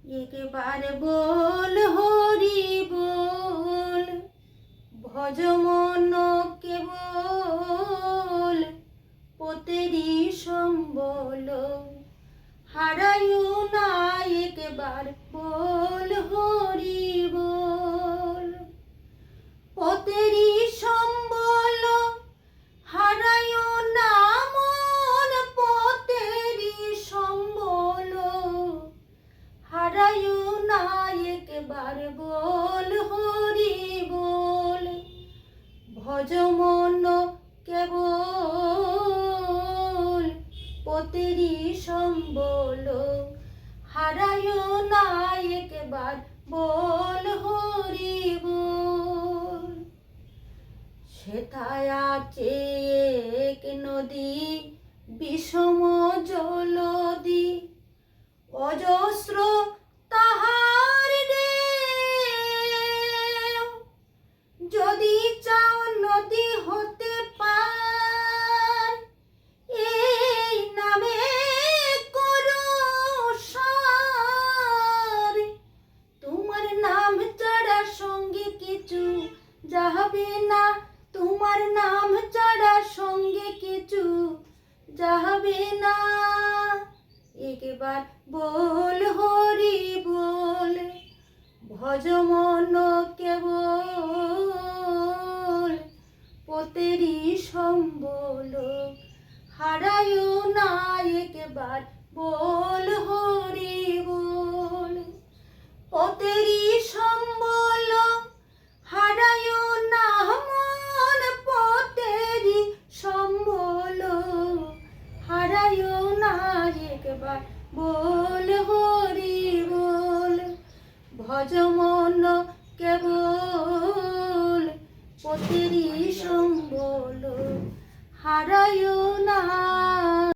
একবার বল হরি বল, ভজ মন কেবল, পতেরি সম্বল, হারায়ু না একবার বল হরি বল। পতেরি সম্বল হারায়ু না মন, পতেরি সম্বল হারায়ু না একবার বল হরি বল, ভজ মন কেবল, পতেরি সম্বল, হারায়ু না একবার বল হরি বল। সেথায় আছে এক নদী বিষম জলদি, অজস্র তাহার ঢেউ। যদি চাও নদী হতে পার, এই নামে করো সার। তোমার নাম ছাড়া সঙ্গে কিছু যাবে না, তোমার নাম ছাড়া সঙ্গে কিছু যাবে না। একবার বল হরি বল, ভজ মন কেবল, পতেরি সম্বল, হারায়ু না একবার বল হরি বল। পতেরি সম্বল হারায়ু না মন, পতেরি সম্বল, হারায়ু না একবার বল হরি বল, ভজ মন কেবল, পতেরি সম্বল, হারায়ু